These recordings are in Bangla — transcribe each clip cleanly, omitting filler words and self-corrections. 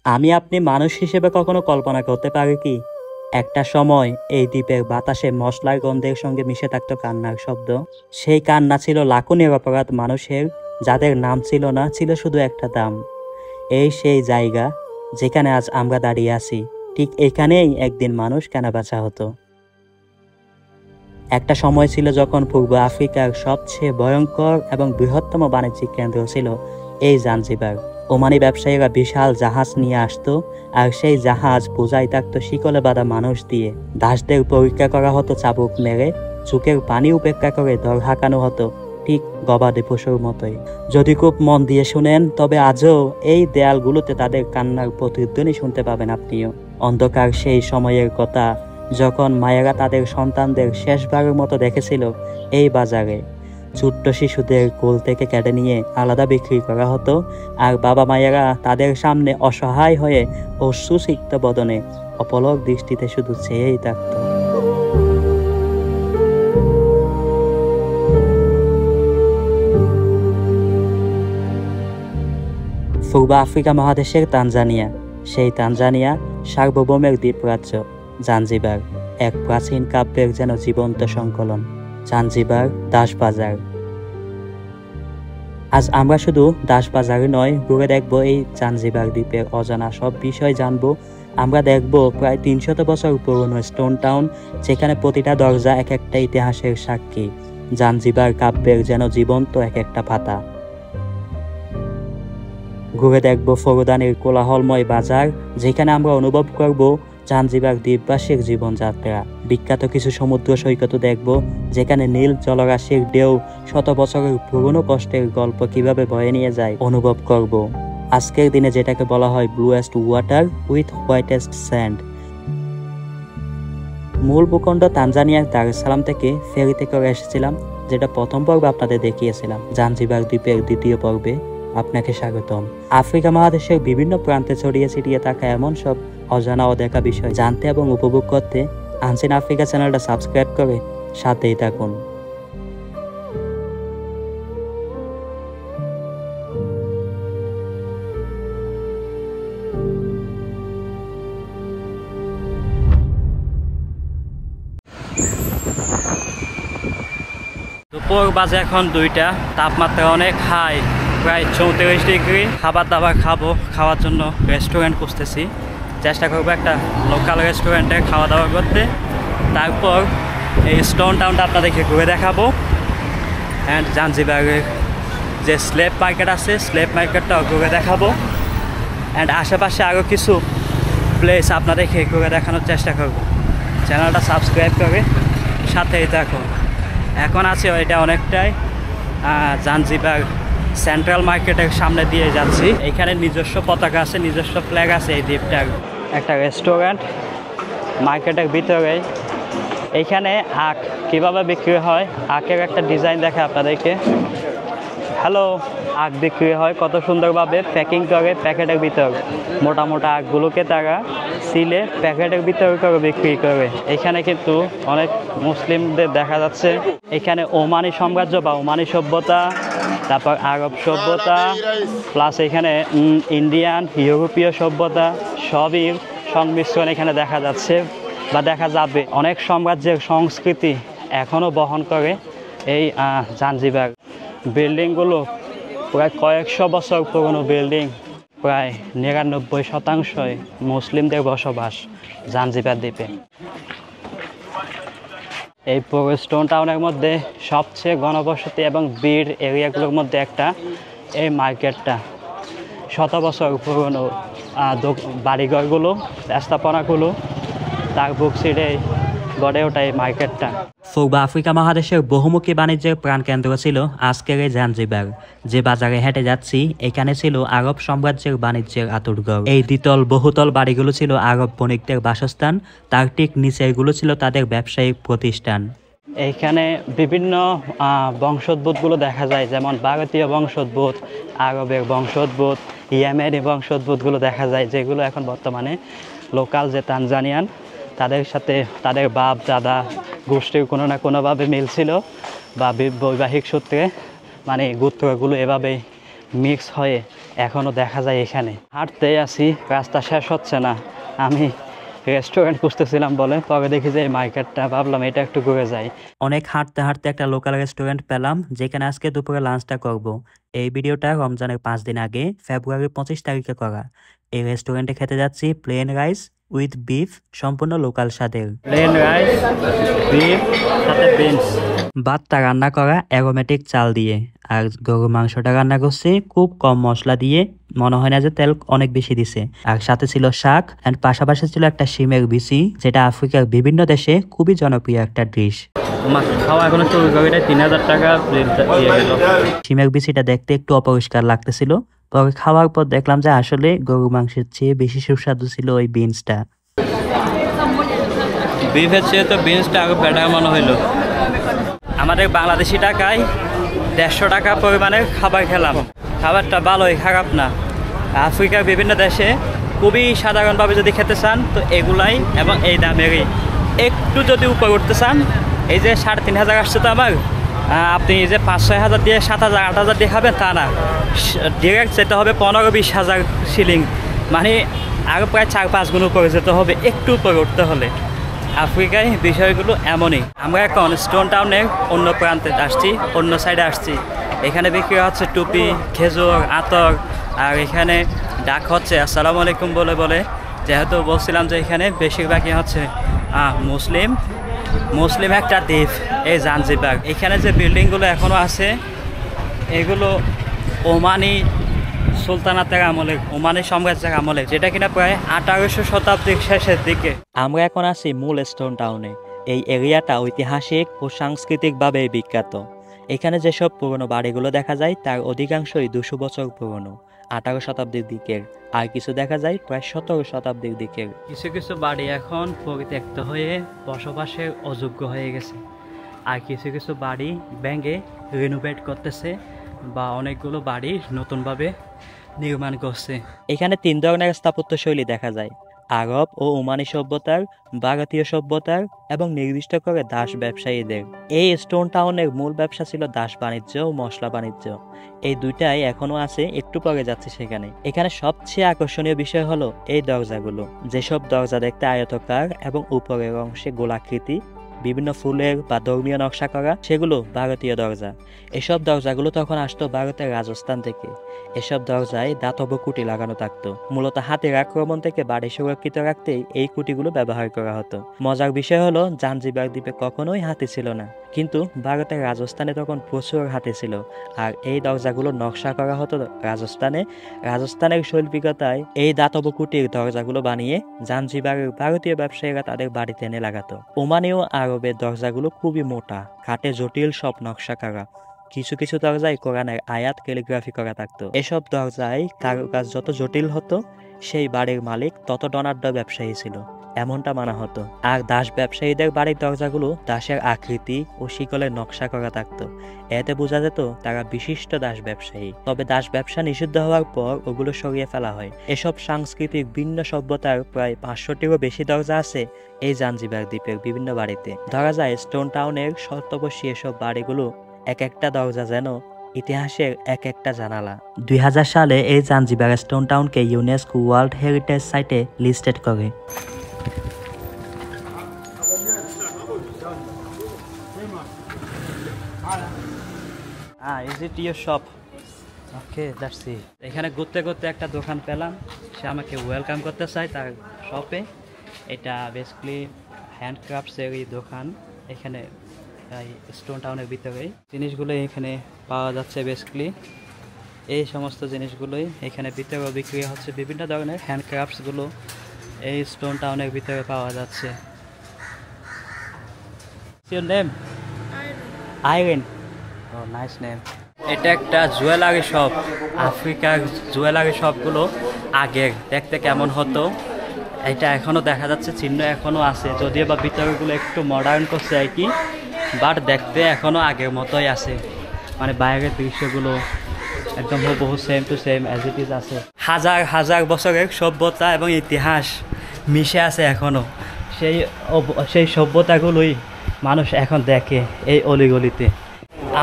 আমি আপনি মানুষ হিসেবে কখনো কল্পনা করতে পারি কি একটা সময় এই দ্বীপের বাতাসে মশলার গন্ধের সঙ্গে মিশে থাকতো কান্নার শব্দ। সেই কান্না ছিল লাখো নিরপরাধ মানুষের, যাদের নাম ছিল না, ছিল শুধু একটা দাম। এই সেই জায়গা যেখানে আজ আমরা দাঁড়িয়ে আছি, ঠিক এখানেই একদিন মানুষ কেনাবেচা হতো। একটা সময় ছিল যখন পূর্ব আফ্রিকার সবচেয়ে ভয়ঙ্কর এবং বৃহত্তম বাণিজ্যিক কেন্দ্র ছিল এই জাঞ্জিবার। ওমানি ব্যবসায়ীরা বিশাল জাহাজ নিয়ে আসতো, আর সেই জাহাজ বোঝাই থাকতো শিকলে বাঁধা মানুষ দিয়ে। দাসদের পরীক্ষা করা হতো চাবুক মেরে, চোখের পানি উপেক্ষা করে দর হাঁকানো হতো ঠিক গবাদি পশুর মতোই। যদি খুব মন দিয়ে শুনেন, তবে আজও এই দেয়ালগুলোতে তাদের কান্নার প্রতিধ্বনি শুনতে পাবেন আপনিও। অন্ধকার সেই সময়ের কথা, যখন মায়েরা তাদের সন্তানদের শেষবারের মতো দেখেছিল এই বাজারে। ছোট্ট শিশুদের কোল থেকে কেটে নিয়ে আলাদা বিক্রি করা হতো, আর বাবা মায়েরা তাদের সামনে অসহায় হয়ে অশ্রুসিক্ত বদনে অপলক দৃষ্টিতে শুধু চেয়েই থাকত। পূর্ব আফ্রিকা মহাদেশের তানজানিয়া, সেই তানজানিয়া সার্বভৌমের দ্বীপরাজ্য জাঞ্জিবার, এক প্রাচীন কাব্যের যেন জীবন্ত সংকলন। জাঞ্জিবার দাসবাজার। আজ আমরা শুধু দাসবাজারে নয়, ঘুরে দেখবো এই জাঞ্জিবার দ্বীপের অজানা সব বিষয় জানবো। আমরা দেখব প্রায় ৩০০ বছর পুরনো স্টোন টাউন, যেখানে প্রতিটা দরজা এক একটা ইতিহাসের সাক্ষী। জাঞ্জিবার কাব্যের যেন জীবন্ত এক একটা পাতা। ঘুরে দেখব ফরদানির কোলাহলময় বাজার, যেখানে আমরা অনুভব করব জাঞ্জিবার দ্বীপবাসীর জীবনযাত্রা। বিখ্যাত কিছু সমুদ্র সৈকত দেখব, যেখানে নীল জলরাশির ঢেউ শত বছরের পুরনো কষ্টের গল্প কিভাবে বয়ে নিয়ে যায় অনুভব করব। আজকের দিনে যেটাকে বলা হয় ব্লুয়েস্ট ওয়াটার উইথ হোয়াইটেস্ট স্যান্ড। মূল ভূখণ্ড তানজানিয়ার দার এস সালাম থেকে ফেরিতে করে এসেছিলাম, যেটা প্রথম পর্বে আপনাদের দেখিয়েছিলাম। জাঞ্জিবার দ্বীপের দ্বিতীয় পর্বে আপনাকে স্বাগতম। আফ্রিকা মহাদেশের বিভিন্ন প্রান্তে ছড়িয়ে ছিটিয়ে থাকা এমন সব অজানা অদেখা বিষয় জানতে এবং উপভোগ করতে আনসিন আফ্রিকা চ্যানেলটা সাবস্ক্রাইব করে সাথেই থাকুন। দুপুর বাজে এখন 2টা, তাপমাত্রা অনেক হাই, প্রায় 34 ডিগ্রি। খাবার দাবার খাওয়ার জন্য রেস্টুরেন্ট খুঁজতেছি, চেষ্টা করবো একটা লোকাল রেস্টুরেন্টে খাওয়া দাওয়া করতে। তারপর এই স্টোন টাউনটা আপনাদেরকে ঘুরে দেখাবো, অ্যান্ড জাঞ্জিবারের যে স্লেভ মার্কেট আছে, স্লেভ মার্কেটটাও ঘুরে দেখাবো, অ্যান্ড আশেপাশে আরও কিছু প্লেস আপনাদেরকে ঘুরে দেখানোর চেষ্টা করব। চ্যানেলটা সাবস্ক্রাইব করে সাথেই থাকুন। এখন আছে এটা অনেকটাই জাঞ্জিবার সেন্ট্রাল মার্কেটের সামনে দিয়ে যাচ্ছি। এখানে নিজস্ব পতাকা আছে, নিজস্ব ফ্ল্যাগ আছে এই দ্বীপটার। একটা রেস্টুরেন্ট মার্কেটের ভিতরে। এইখানে আখ কীভাবে বিক্রি হয়, আখের একটা ডিজাইন দেখে আপনাদেরকে। হ্যালো, আখ বিক্রি হয় কত সুন্দরভাবে প্যাকিং করে প্যাকেটের ভিতর। মোটা মোটা আখগুলোকে তারা সিলে প্যাকেটের ভিতরে করে বিক্রি করে। এখানে কিন্তু অনেক মুসলিমদের দেখা যাচ্ছে। এখানে ওমানি সাম্রাজ্য বা ওমানি সভ্যতা, তারপর আরব সভ্যতা, প্লাস এখানে ইন্ডিয়ান ইউরোপীয় সভ্যতা সবই সংমিশ্রণ এখানে দেখা যাচ্ছে বা দেখা যাবে। অনেক সাম্রাজ্যের সংস্কৃতি এখনও বহন করে এই জাঞ্জিবার। বিল্ডিংগুলো প্রায় কয়েকশো বছর পুরনো বিল্ডিং। প্রায় 99% মুসলিমদের বসবাস জাঞ্জিবার দ্বীপে। এই পুরো স্টোন টাউনের মধ্যে সবচেয়ে ঘনবসতি এবং ভিড় এরিয়াগুলোর মধ্যে একটা এই মার্কেটটা। শত বছর পুরনো বাড়িঘরগুলো, স্থাপনাগুলো, তার বুক সিডে গড়ে ওঠা এই মার্কেটটা। পূর্ব আফ্রিকা মহাদেশের বহুমুখী বাণিজ্যের প্রাণকেন্দ্র ছিল আজকের এই জাঞ্জিবার। যে বাজারে হেঁটে যাচ্ছি, এখানে ছিল আরব সাম্রাজ্যের বাণিজ্যের আতুরঘর। এই দ্বিতল বহুতল বাড়িগুলো ছিল আরব বণিকদের বাসস্থান, তার ঠিক নিচেরগুলো ছিল তাদের ব্যবসায়িক প্রতিষ্ঠান। এইখানে বিভিন্ন বংশোদ্ভূতগুলো দেখা যায়, যেমন ভারতীয় বংশোদ্ভূত, আরবের বংশোদ্ভূত, ইয়েমেনি বংশোদ্ভূতগুলো দেখা যায়, যেগুলো এখন বর্তমানে লোকাল যে তানজানিয়ান তাদের সাথে তাদের বাপ দাদা গোষ্ঠীর কোনো না কোনোভাবে মিল ছিল, বা বৈবাহিক সূত্রে মানে গোত্রগুলো এভাবে মিক্স হয়ে এখনও দেখা যায় এখানে। হাঁটতেই আছি, রাস্তা শেষ হচ্ছে না। আমি রেস্টুরেন্ট খুঁজতেছিলাম বলে, পরে দেখি যে এই মার্কেটটা, ভাবলাম এটা একটু ঘুরে যাই। অনেক হাঁটতে হাঁটতে একটা লোকাল রেস্টুরেন্ট পেলাম, যেখানে আজকে দুপুরে লাঞ্চটা করব। এই ভিডিওটা রমজানের 5 দিন আগে ফেব্রুয়ারির 25 তারিখে করা। এই রেস্টুরেন্টে খেতে যাচ্ছি প্লেন রাইস উইথ বিফ, সম্পূর্ণ লোকাল স্বাদের। প্লেন রাইস, বিফ, সাথে বিনস। ভাতটা রান্না করা অ্যারোমেটিক চাল দিয়ে, আর গরুর মাংসটা রান্না করছে খুব কম মশলা দিয়ে, মনে হয় না যে তেল অনেক বেশি দিছে। আর সাথে ছিল শাক, এন্ড পাশাপাশি ছিল একটা শিমের বিচি, যেটা আফ্রিকার বিভিন্ন দেশে খুবই জনপ্রিয় একটা ডিশ। খাওয়া এখনো শুরু করে 3000 টাকা দিয়ে গেল। শিমের বিচিটা দেখতে একটু অপরিষ্কার লাগতেছিল, পরে খাওয়ার পর দেখলাম যে আসলে গরু মাংসের চেয়ে বেশি সুস্বাদু ছিল ওই বিনসটা। বিফের চেয়ে তো বিনসটা আরো বেটার মনে হইলো। আমাদের বাংলাদেশি টাকায় 150 টাকা পরিমাণের খাবার খেলাম। খাবারটা ভালোই, খারাপ না। আফ্রিকার বিভিন্ন দেশে খুবই সাধারণভাবে যদি খেতে চান তো এগুলাই এবং এই দামেরই। একটু যদি উপর উঠতে চান, এই যে 3500 আসছে তো আমার, আপনি যে 5-6 হাজার দিয়ে 7,000 8,000 দিয়ে খাবেন তা না, ডিরেক্ট যেতে হবে 15-20 হাজার শিলিং, মানে আরও প্রায় 4-5 গুণ উপরে যেতে হবে একটু উপরে উঠতে হলে। আফ্রিকায় বিষয়গুলো এমনই। আমরা এখন স্টোন টাউনের অন্য প্রান্তে আসছি, অন্য সাইডে আসছি। এখানে বিক্রি হচ্ছে টুপি, খেজুর, আতর, আর এখানে ডাক হচ্ছে আসসালামু আলাইকুম বলে বলে। যেহেতু বলছিলাম যে এখানে বেশিরভাগই হচ্ছে মুসলিম একটা দ্বীপ, এই জাঞ্জিবার। এখানে যে বিল্ডিংগুলো এখনও আছে এগুলো ওমানি সুলতানাতের আমলে, ওমানি সাম্রাজ্যের আমলে, যেটা কিনা প্রায় 1800 শতাব্দীর শেষের দিকে। আমরা এখন আছি মূল স্টোন টাউনে। এই এরিয়াটা ঐতিহাসিক ও সাংস্কৃতিকভাবে বিখ্যাত। এখানে যেসব পুরনো বাড়িগুলো দেখা যায় তার অধিকাংশই 200 বছর পুরনো, 18 শতাব্দীর দিকের, আর কিছু দেখা যায় প্রায় 17 শতাব্দীর দিকের। কিছু কিছু বাড়ি এখন পরিত্যক্ত হয়ে বসবাসের অযোগ্য হয়ে গেছে, আর কিছু কিছু বাড়ি ভেঙে রিনোভেট করতেছে বা অনেকগুলো বাড়ি নতুনভাবে নির্মাণ করছে। এখানে 3 ধরনের স্থাপত্য শৈলী দেখা যায়: আরব ও ওমানি সভ্যতার, ভারতীয় সভ্যতার এবং নির্দিষ্ট করে দাস ব্যবসায়ীদের। এই স্টোন টাউনের মূল ব্যবসা ছিল দাস বাণিজ্য ও মশলা বাণিজ্য। এই দুইটাই এখনো আছে, একটু পরে যাচ্ছে সেখানে। এখানে সবচেয়ে আকর্ষণীয় বিষয় হলো এই দরজাগুলো। যেসব দরজা দেখতে আয়তাকার এবং উপরের অংশে গোলাকৃতি, বিভিন্ন ফুলের বা ধর্মীয় নকশা করা, সেগুলো ভারতীয় দরজা। এসব দরজাগুলো তখন আসতো ভারতের রাজস্থান থেকে। এসব দরজায় দাতব কুটি লাগানো থাকতো। মূলত হাতের আক্রমণ থেকে বাড়ি সুরক্ষিত রাখতেই এই কুটিগুলো ব্যবহার করা হতো। মজার বিষয় হলো জাঞ্জিবার দ্বীপে কখনোই হাতি ছিল না, কিন্তু ভারতের রাজস্থানে তখন প্রচুর হাতি ছিল। আর এই দরজাগুলো নকশা করা হতো রাজস্থানের শৈল্পিকতায়। এই দাতব কুটির দরজাগুলো বানিয়ে জাঞ্জিবারের ভারতীয় ব্যবসায়ীরা তাদের বাড়িতে এনে লাগাতো। ওমানি ও আরবের দরজাগুলো খুবই মোটা, কাঠে জটিল সব নকশা করা। কিছু কিছু দরজায় কোরআনের আয়াত ক্যালিগ্রাফি করা থাকতো। এসব দরজায় কারুকাজ যত জটিল হতো, সেই বাড়ির মালিক তত ধনাঢ্য ব্যবসায়ী ছিল, এমনটা মানা হতো। আর দাস ব্যবসায়ীদের বাড়ির দরজাগুলো দাসের আকৃতি ও শিকলের নকশা করা থাকতো। এতে বোঝা যেত তারা বিশিষ্ট দাস ব্যবসায়ী। তবে দাস ব্যবসা নিষিদ্ধ হওয়ার পর ওগুলো সরিয়ে ফেলা হয়। এসব সাংস্কৃতিক ভিন্ন সভ্যতার প্রায় 500টিরও বেশি দরজা আছে এই জাঞ্জিবার দ্বীপের বিভিন্ন বাড়িতে। ধরা যায় স্টোন টাউনের শতবর্ষী এসব বাড়িগুলো এক একটা দরজা যেন ইতিহাসের এক একটা জানালা। 2000 সালে এই জাঞ্জিবার স্টোন টাউনকে ইউনেস্কো ওয়ার্ল্ড হেরিটেজ সাইটে লিস্টেড করে। Is it your shop? Okay, that's it. এখানে ঘুরতে ঘুরতে একটা দোকান পেলাম, সে আমাকে ওয়েলকাম করতে চাই তার শপে। এটা বেসিক্যালি হ্যান্ডক্রাফটসেরই দোকান। এখানে স্টোন টাউনের ভিতরেই জিনিসগুলো এখানে পাওয়া যাচ্ছে। বেসিক্যালি এই সমস্ত জিনিসগুলোই এখানে ভিতরেও বিক্রি হচ্ছে। বিভিন্ন ধরনের হ্যান্ডক্রাফটসগুলো এই স্টোন টাউনের ভিতরে পাওয়া যাচ্ছে। Your name? Irene. Oh, nice name. এটা একটা জুয়েলারি শপ। আফ্রিকার জুয়েলারি শপগুলো আগের দেখতে কেমন হতো এটা এখনো দেখা যাচ্ছে, চিহ্ন এখনো আছে, যদিও বা ভিতরগুলো একটু মডার্ন করছে আর কি, বাট দেখতে এখনো আগের মতোই আছে। মানে বাইরের দৃশ্যগুলো একদম বহু same to same as it is আছে। হাজার হাজার বছরের সভ্যতা এবং ইতিহাস মিশে আছে এখনো। সেই সভ্যতাগুলোই মানুষ এখন দেখে এই অলিগলিতে।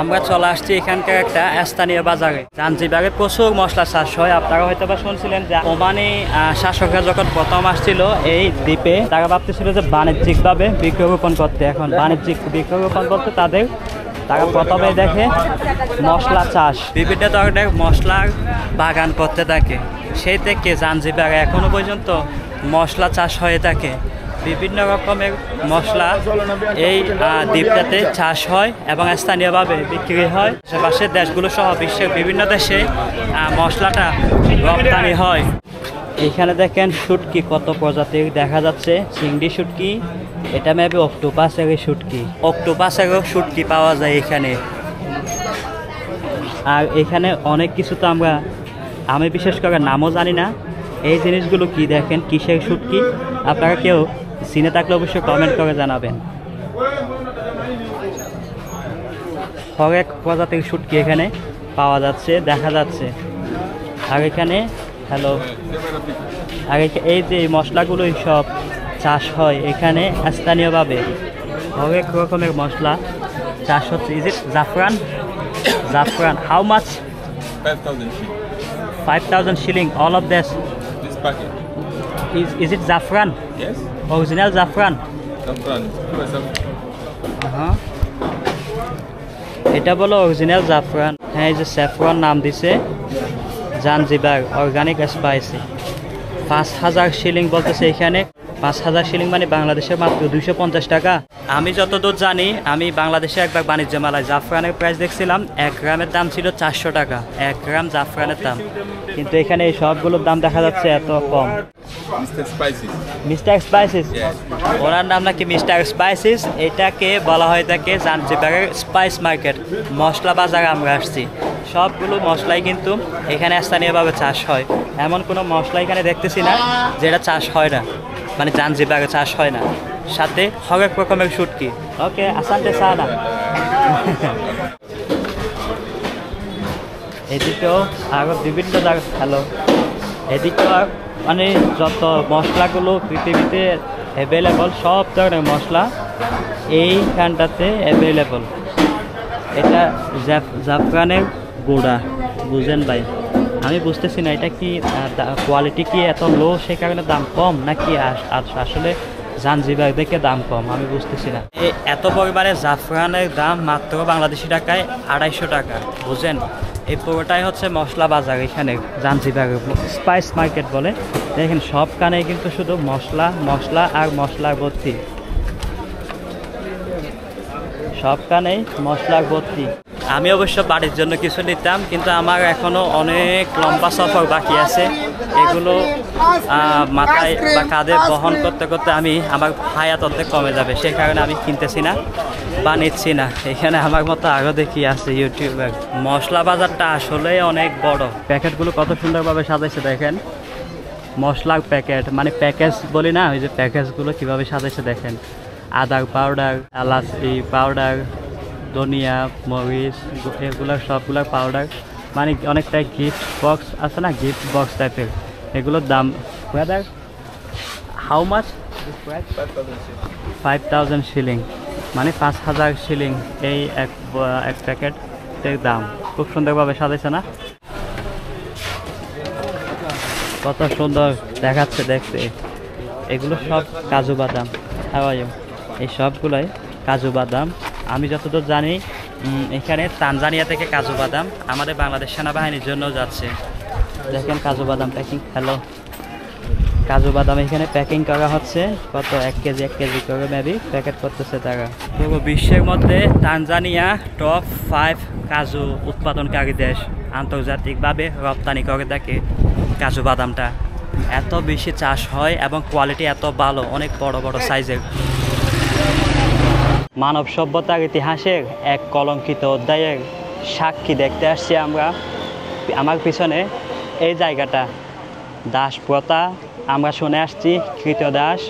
আমরা চলে আসছি এখানকার একটা স্থানীয় বাজারে। জাঞ্জিবারে প্রচুর মশলা চাষ হয়। আপনারা হয়তো বা শুনছিলেন যে ওমানি শাসকরা যখন প্রথম আসছিল এই দ্বীপে, তারা ভাবতেছিল যে বাণিজ্যিকভাবে বৃক্ষরোপণ করতে। এখন বাণিজ্যিক বৃক্ষরোপণ করতে তারা প্রথমে দেখে মশলা চাষ, বিভিন্ন ধরনের মশলার বাগান করতে থাকে। সেই থেকে জাঞ্জিবারে এখনো পর্যন্ত মশলা চাষ হয়ে থাকে। বিভিন্ন রকমের মশলা এই দ্বীপটাতে চাষ হয় এবং স্থানীয়ভাবে বিক্রি হয়। আশেপাশের দেশগুলো সহ বিশ্বের বিভিন্ন দেশে মশলাটা রপ্তানি হয়। এখানে দেখেন শুটকি কত প্রজাতির দেখা যাচ্ছে। চিংড়ি শুটকি, এটা মেবি অক্টোপাসের শুটকি। অক্টোপাসেরও শুটকি পাওয়া যায় এখানে। আর এখানে অনেক কিছু তো আমি বিশেষ করে নামও জানি না। এই জিনিসগুলো কি দেখেন, কিসের শুটকি, আপনারা কেউ চিনে থাকলে অবশ্যই কমেন্ট করে জানাবেন। হরেক প্রজাতির শুটকি এখানে পাওয়া যাচ্ছে, দেখা যাচ্ছে। আর এখানে এই যে মশলাগুলো সব চাষ হয় এখানে স্থানীয়ভাবে। হরেক রকমের মশলা চাষ হচ্ছে। ইজ ইট জাফরান? জাফরান, how much? 5,000 shilling, all of this packet. Is it saffron? Yes. Original saffron? Saffron. এটা বলো অরিজিনাল জাফরান। হ্যাঁ, এই যে স্যাফরন নাম দিছে। Zanzibar organic spicy. 5,000 শিলিং বলতেছে এখানে। 5,000 শিলিং মানে বাংলাদেশের মাত্র 250 টাকা। আমি যতদূর জানি, আমি বাংলাদেশে একবার বাণিজ্য মেলায় জাফরানের প্রাইস দেখছিলাম, 1 গ্রামের দাম ছিল 400 টাকা, 1 গ্রাম জাফরানের দাম। কিন্তু এখানে এই সবগুলোর দাম দেখা যাচ্ছে এত কম। মিস্টার স্পাইসিস, ওনার নাম নাকি মিস্টার স্পাইসিস। এটাকে বলা হয় থাকে জাঞ্জিবারের স্পাইস মার্কেট, মশলা বাজারে আমরা আসছি। সবগুলো মশলাই কিন্তু এখানে স্থানীয়ভাবে চাষ হয়। এমন কোনো মশলা এখানে দেখতেছি না যেটা চাষ হয় না, মানে জাঞ্জিবারে চাষ হয় না। সাথে হরেক রকমের শুটকি। ওকে, আসান্তে সানা। এদিকেও আরও বিভিন্ন জায়গা। এদিকেও মানে যত মশলাগুলো পৃথিবীতে অ্যাভেলেবল, সব ধরনের মশলা এইখানটাতে অ্যাভেলেবল। এটা জাফরানের গুঁড়া, বুঝেন ভাই? আমি বুঝতেছি না এটা কি কোয়ালিটি কি এত লো সে কারণে দাম কম, নাকি আসলে জাঞ্জিবার দেখে দাম কম, আমি বুঝতেছি না। এত পরিমাণে জাফরানের দাম মাত্র বাংলাদেশি টাকায় 250 টাকা, বুঝেন? এই পুরোটাই হচ্ছে মশলা বাজার এখানে জাঞ্জিবার, স্পাইস মার্কেট বলে। দেখেন সবখানেই কিন্তু শুধু মশলা আর মশলার ভর্তি, সবখানেই মশলার ভর্তি। আমি অবশ্য বাড়ির জন্য কিছু নিতাম, কিন্তু আমার এখনও অনেক লম্বা সফর বাকি আছে। এগুলো মাথায় বা কাঁধে বহন করতে করতে আমার হায়াত অর্ধেক কমে যাবে। সে কারণে আমি কিনতেছি না বা নিচ্ছি না। এখানে আমার মতো আরও দেখি আছে ইউটিউবার। মশলা বাজারটা আসলে অনেক বড়। প্যাকেটগুলো কত সুন্দরভাবে সাজাইছে দেখেন। মশলার প্যাকেট, মানে প্যাকেজ বলি না, ওই যে প্যাকেজগুলো কীভাবে সাজাইছে দেখেন। আদার পাউডার, এলাচি পাউডার, ধনিয়া, মরিচ, এগুলোর সবগুলোর পাউডার, মানে অনেকটাই গিফট বক্স আছে না, গিফট বক্স টাইপের। এগুলোর দাম ব্রাদার হাউ মাচ? 5,000 শিলিং, মানে 5,000 শিলিং এই এক প্যাকেটের দাম। খুব সুন্দরভাবে সাজাইছে না? কত সুন্দর দেখাচ্ছে দেখতে। এগুলো সব কাজু বাদাম। এই সবগুলোই কাজু বাদাম। আমি যতদূর জানি এখানে তানজানিয়া থেকে কাজু বাদাম আমাদের বাংলাদেশ সেনাবাহিনীর জন্য যাচ্ছে। দেখেন কাজু বাদাম প্যাকিং। কাজু বাদাম এখানে প্যাকিং করা হচ্ছে। কত 1 কেজি করে মেবি প্যাকেট করতেছে তারা। পুরো বিশ্বের মধ্যে তানজানিয়া টপ 5 কাজু উৎপাদনকারী দেশ। আন্তর্জাতিকভাবে রপ্তানি করে থাকে কাজু বাদামটা। এত বেশি চাষ হয় এবং কোয়ালিটি এত ভালো, অনেক বড় বড় সাইজের। মানব সভ্যতার ইতিহাসের এক কলঙ্কিত অধ্যায়ের সাক্ষী দেখতে আসছি আমরা। আমার পিছনে এই জায়গাটা দাস প্রথা আমরা শুনে আসছি। কৃতদাস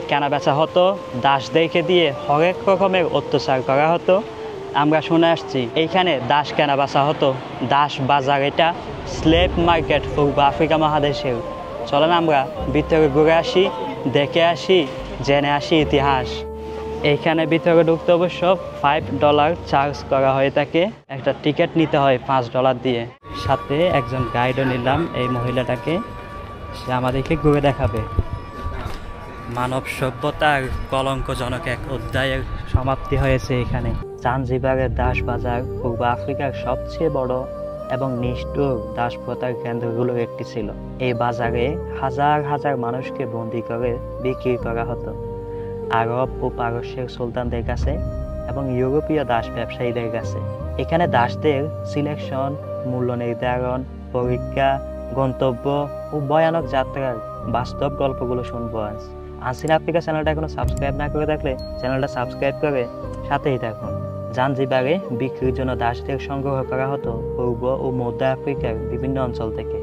কেনা বেচা হতো, দাসদেরকে দিয়ে হরেক রকমের অত্যাচার করা হতো, আমরা শুনে আসছি। এইখানে দাস কেনা বেচা হতো, দাস বাজার। এটা স্লেভ মার্কেট পূর্ব আফ্রিকা মহাদেশের। চলেন আমরা ভিতরে ঘুরে আসি, দেখে আসি, জেনে আসি ইতিহাস। এইখানে ভিতরে ঢুকতে অবশ্য $5 চার্জ করা হয়ে থাকে। একটা টিকিট নিতে হয় $5 দিয়ে। সাথে একজন গাইডও নিলাম, এই মহিলাটাকে, সে আমাদেরকে ঘুরে দেখাবে। মানব সভ্যতার কলঙ্কজনক এক অধ্যায়ের সমাপ্তি হয়েছে এখানে। জাঞ্জিবারের দাস বাজার পূর্ব আফ্রিকার সবচেয়ে বড় এবং নিষ্ঠুর দাসপ্রথার কেন্দ্রগুলোর একটি ছিল। এই বাজারে হাজার হাজার মানুষকে বন্দী করে বিক্রি করা হতো আরব ও পারস্যের সুলতানদের কাছে এবং ইউরোপীয় দাস ব্যবসায়ীদের কাছে। এখানে দাসদের সিলেকশন, মূল্য নির্ধারণ, পরীক্ষা, গন্তব্য ও ভয়ানক যাত্রার বাস্তব গল্পগুলো শুনবো আজ। আনসিন আফ্রিকা চ্যানেলটা এখনো সাবস্ক্রাইব না করে থাকলে চ্যানেলটা সাবস্ক্রাইব করে সাথেই থাকুন। জাঞ্জিবারে বিক্রির জন্য দাসদের সংগ্রহ করা হতো পূর্ব ও মধ্য আফ্রিকার বিভিন্ন অঞ্চল থেকে।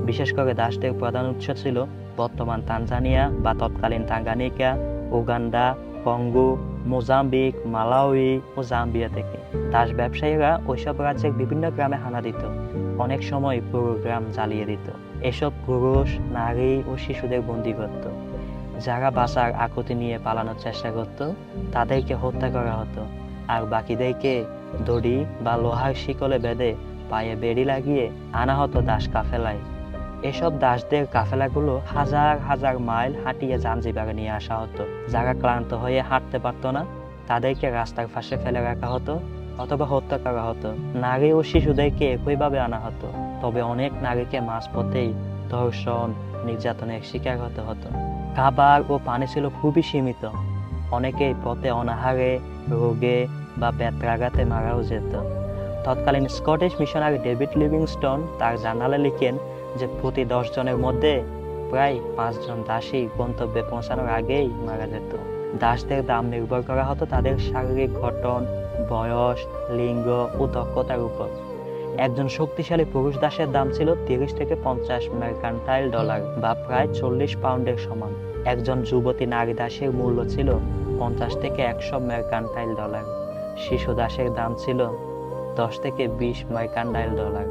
বিশেষ করে দাসদের প্রধান উৎস ছিল বর্তমান তানজানিয়া বা তৎকালীন তাঙ্গানিকা, উগান্ডা, কঙ্গো, মোজাম্বিক, মালাউই ও জাম্বিয়া থেকে। দাস ব্যবসায়ীরা ওইসব রাজ্যের বিভিন্ন গ্রামে হানা দিত, অনেক সময় পুরো গ্রাম জ্বালিয়ে দিত। এসব পুরুষ, নারী ও শিশুদের বন্দী করত। যারা বাঁচার আকুতি নিয়ে পালানোর চেষ্টা করত তাদেরকে হত্যা করা হতো, আর বাকিদেরকে দড়ি বা লোহার শিকলে বেঁধে পায়ে বেড়ি লাগিয়ে আনা হতো দাস কাফেলায়। এসব দাসদের কাফেলাগুলো হাজার হাজার মাইল হাঁটিয়ে জাঞ্জিবারে নিয়ে আসা হতো। যারা ক্লান্ত হয়ে হাঁটতে পারতো না তাদেরকে রাস্তার পাশে ফেলে রাখা হতো অথবা হত্যা করা হতো। নারী ও শিশুদেরকে একইভাবে আনা হতো, তবে অনেক নারীকে মাঝপথেই ধর্ষণ, নির্যাতনের শিকার হতে হতো। খাবার ও পানি ছিল খুবই সীমিত, অনেকেই পথে অনাহারে, রোগে বা ব্যথাঘাতে মারাও যেত। তৎকালীন স্কটিশ মিশনারি ডেভিড লিভিংস্টোন তার জার্নালে লিখেন যে প্রতি 10 জনের মধ্যে প্রায় 5 জন দাসী গন্তব্যে পৌঁছানোর আগেই মারা যেত। দাসদের দাম নির্ভর করা হতো তাদের শারীরিক গঠন, বয়স, লিঙ্গ ও দক্ষতার উপর। একজন শক্তিশালী পুরুষ দাসের দাম ছিল 30 থেকে 50 মার্কান্টাইল ডলার বা প্রায় 40 পাউন্ডের সমান। একজন যুবতী নারী দাসের মূল্য ছিল 50 থেকে 100 মার্কান্টাইল ডলার। শিশু দাসের দাম ছিল 10 থেকে 20 মার্কান্টাইল ডলার।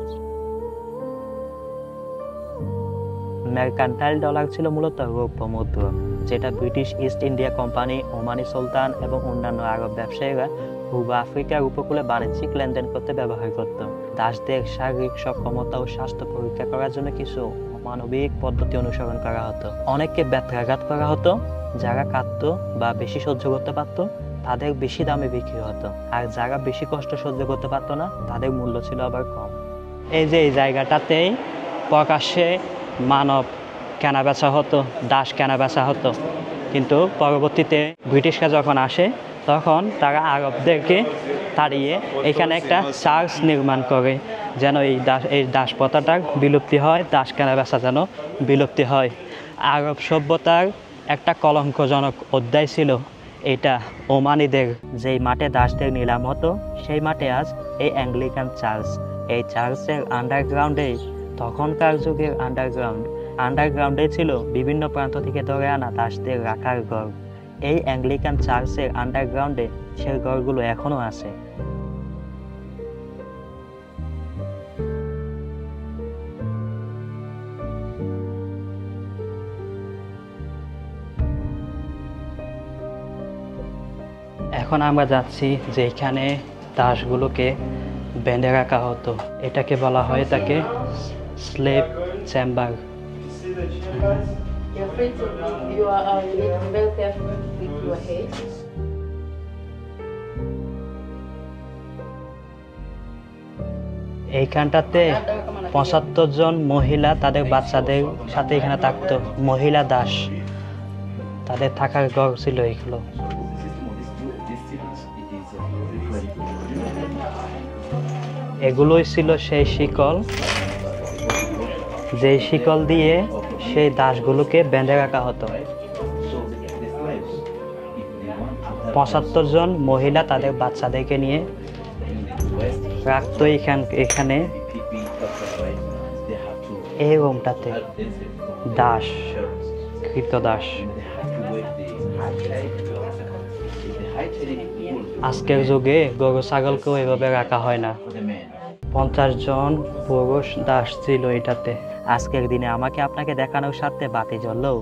মার্কান্টাইল ডলার ছিল মূলত রৌপ্য মুদ্রা, যেটা British East India company, Omani sultan এবং অন্যান্য আরব ব্যবসায়ীরা পূর্ব আফ্রিকার উপকূলে বাণিজ্যিক লেনদেন করতে ব্যবহার করত। দাসদের শারীরিক সক্ষমতা ও স্বাস্থ্য পরীক্ষা করার জন্য কিছু অমানবিক পদ্ধতি অনুসরণ করা হতো। অনেককে ব্যথাঘাত করা হতো, যারা কাঁদতো বা বেশি সহ্য করতে পারত তাদের বেশি দামে বিক্রি হতো, আর যারা বেশি কষ্ট সহ্য করতে পারতো না তাদের মূল্য ছিল আবার কম। এই যে এই জায়গাটাতেই প্রকাশ্যে মানব কেনাবেচা হতো, দাস কেনাবেচা হতো। কিন্তু পরবর্তীতে ব্রিটিশরা যখন আসে তখন তারা আরবদেরকে তাড়িয়ে এখানে একটা চার্চ নির্মাণ করে যেন এই দাস প্রথাটার বিলুপ্তি হয়, দাস কেনাবেচা যেন বিলুপ্তি হয়। আরব সভ্যতার একটা কলঙ্কজনক অধ্যায় ছিল এটা। ওমানিদের যেই মাঠে দাসদের নিলাম হতো সেই মাঠে আজ এই অ্যাংলিকান চার্চ। এই চার্চের আন্ডারগ্রাউন্ডে, তখনকার যুগের আন্ডারগ্রাউন্ডে ছিল বিভিন্ন প্রান্ত থেকে ধরে আনা দাসদের রাখার ঘর। এই অ্যাংলিকান চার্চের আন্ডারগ্রাউন্ডে সেই ঘরগুলো এখনো আছে। এখন আমরা যাচ্ছি যেখানে দাসগুলোকে বেঁধে রাখা হতো, এটাকে বলা হয় তাকে স্লেভ চেম্বার। এইখানটাতে 75 জন মহিলা তাদের বাচ্চাদের সাথে এখানে থাকতো, মহিলা দাস, তাদের থাকার ঘর ছিল এগুলো। এগুলোই ছিল সেই শিকল, যে শিকল দিয়ে সেই দাসগুলোকে বেঁধে রাখা হতো। 75 জন মহিলা তাদের বাচ্চাদেরকে নিয়ে রাখতো এখানে এই রুমটাতে, দাস, কৃতদাস। আজকের যুগে গরু ছাগলকেও এভাবে রাখা হয় না। 50 জন পুরুষ দাস ছিল এটাতে। আজকের দিনে আমাকে আপনাকে দেখানোর স্বার্থে বাতি জ্বললেও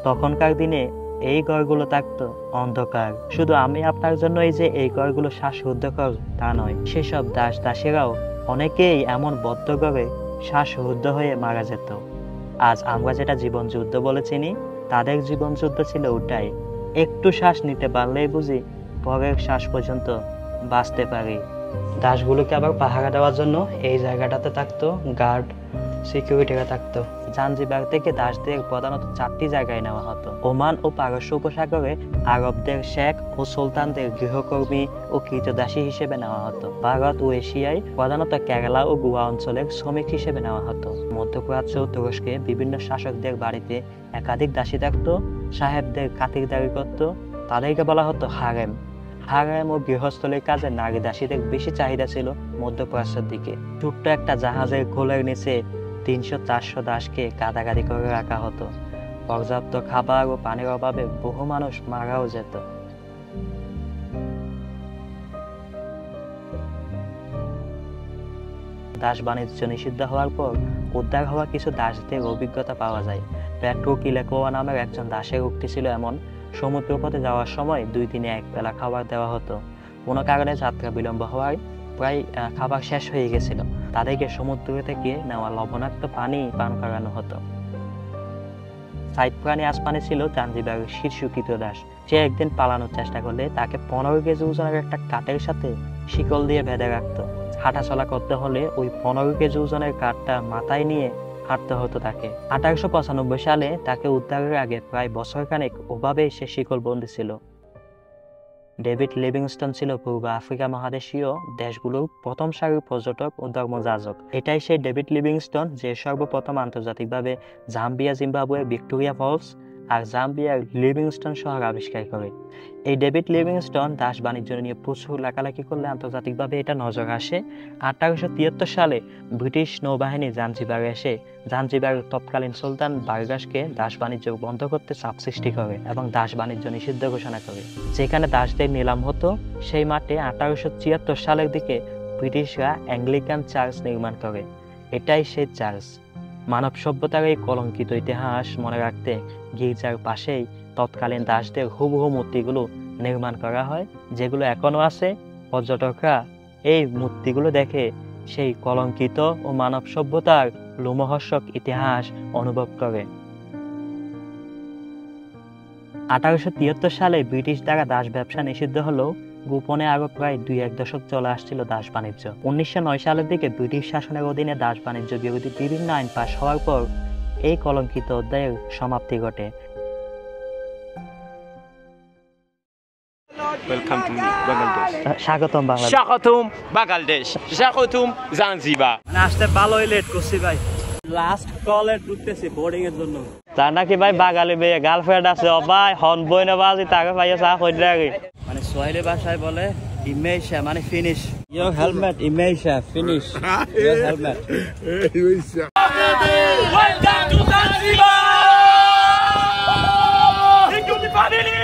তখনকার দিনে এই ঘরগুলো থাকতো অন্ধকার। শুধু আমি আপনার জন্য এই যে এই ঘরগুলো শ্বাসরুদ্ধকর তা নয়, সেসব দাস দাসীরাও অনেকেই এমন বদ্ধ ঘরে শ্বাসরুদ্ধ হয়ে মারা যেত। আজ আমরা যেটা জীবন যুদ্ধ বলে চিনি, তাদের জীবন যুদ্ধ ছিল ওটাই। একটু শ্বাস নিতে পারলেই বুঝি পরের শ্বাস পর্যন্ত বাঁচতে পারি। দাসগুলোকে আবার পাহারা দেওয়ার জন্য এই জায়গাটাতে থাকতো গার্ড, সিকিউরিটিরা থাকতো। জাঞ্জিবার থেকে দাসদের প্রধানত 4টি জায়গায় নেওয়া হতো। ওমান ও পারস্য উপসাগরে আরবদের শেখ ও সুলতানদের গৃহকর্মী ও কৃতদাসী হিসেবে নেওয়া হতো। ভারত ও এশিয়ায় প্রধানত কেরালা ও গোয়া অঞ্চলের শ্রমিক হিসেবে নেওয়া হতো। মধ্যপ্রাচ্য ও তুরস্কে বিভিন্ন শাসকদের বাড়িতে একাধিক দাসী থাকতো। সাহেবদের খাতিরদারি করতো, তাদেরকে বলা হতো হারেম। হারেম ও গৃহস্থলীর কাজে নারী দাসীদের বেশি চাহিদা ছিল মধ্যপ্রাচ্যের দিকে। ছোট্ট একটা জাহাজের কোলের নিচে 300-400 দাসকে গাদাগাদি করে রাখা হতো। পর্যাপ্ত খাবার ও পানির অভাবে বহু মানুষ মারাও যেত। দাস বাণিজ্য নিষিদ্ধ হওয়ার পর উদ্ধার হওয়া কিছু দাসদের অভিজ্ঞতা পাওয়া যায়। পেট্রো কিলেকোয়া নামের একজন দাসের উক্তি ছিল এমন: সমুদ্রপথে যাওয়ার সময় 2 দিনে 1 বেলা খাবার দেওয়া হতো। কোনো কারণে যাত্রা বিলম্ব হওয়ায় প্রায় খাবার শেষ হয়ে গেছিল। তাদেরকে সমুদ্র থেকে নেওয়া লবণাক্ত পানি পান করানো হতো। সাইড প্রাণী আসমানে ছিল জাঞ্জিবারের শীর্ষকৃত দাস। সে একদিন পালানোর চেষ্টা করলে তাকে 15 কেজি ওজনের একটা কাঠের সাথে শিকল দিয়ে বেঁধে রাখতো। হাঁটাচলা করতে হলে ওই 15 কেজি ওজনের কাঠটা মাথায় নিয়ে হাঁটতে হতো তাকে। 1895 সালে তাকে উদ্ধারের আগে প্রায় বছরখানেক ওভাবেই সে শিকল বন্দী ছিল। ডেভিড লিভিংস্টন ছিল পূর্ব আফ্রিকা মহাদেশীয় দেশগুলোর প্রথম সারির পর্যটক ও ধর্মযাজক। এটাই সেই ডেভিড লিভিংস্টন যে সর্বপ্রথম আন্তর্জাতিকভাবে জাম্বিয়া, জিম্বাবুয়ে, ভিক্টোরিয়া ফলস আর জাম্বিয়ার লিভিংস্টন শহর আবিষ্কার করে। এই ডেভিড লিভিংস্টন দাস বাণিজ্য নিয়ে প্রচুর লেখালেখি করলে আন্তর্জাতিকভাবে এটা নজর আসে। 1873 সালে ব্রিটিশ নৌবাহিনী জাঞ্জিবারে এসে জাঞ্জিবারের তৎকালীন সুলতান বারগাসকে দাস বাণিজ্য বন্ধ করতে চাপ সৃষ্টি করে এবং দাস বাণিজ্য নিষিদ্ধ ঘোষণা করে। যেখানে দাসদের নিলাম হতো, সেই মাঠে 1874 সালের দিকে ব্রিটিশরা অ্যাংলিকান চার্চ নির্মাণ করে। এটাই সেই চার্চ। মানব সভ্যতার এই কলঙ্কিত ইতিহাস মনে রাখতে গির্জার পাশেই তৎকালীন দাসদের হুবহু মূর্তিগুলো নির্মাণ করা হয়, যেগুলো এখনো আছে। পর্যটকরা এই মূর্তিগুলো দেখে সেই কলঙ্কিত ও মানব সভ্যতার লোমহর্ষক ইতিহাস অনুভব করে। 1873 সালে ব্রিটিশ দ্বারা দাস ব্যবসা নিষিদ্ধ হলেও গোপনে আরো প্রায় 2-1 দশক চলে আসছিল দাস বাণিজ্য। 1909 সালের দিকে ব্রিটিশ শাসনের অধীনে দাস বাণিজ্য বিরোধী বিভিন্ন আইন পাশ হওয়ার পর এই কলঙ্কিত অধ্যায়ের সমাপ্তি ঘটে। Welcome to Bangladesh. স্বাগতম Bangladesh. Shakatum Bangladesh. Shakatum Zanzibar. আসতে ভালোই লেট করছি ভাই, লাস্ট কলে ঢুকতেছি বোর্ডিং এর জন্য। তার নাকি ভাই বাঙালি মেয়ে গার্লফ্রেন্ড আছে, ও ভাই হন বই না বাজি তাকে ভাইয়া চা কইতে লাগে। মানে সোয়াহিলি ভাষায় বলে ইমেশা মানে ফিনিশ। ইয়োর হেলমেট ইমেশা finish your helmet. Welcome to Zanzibar. Into the family.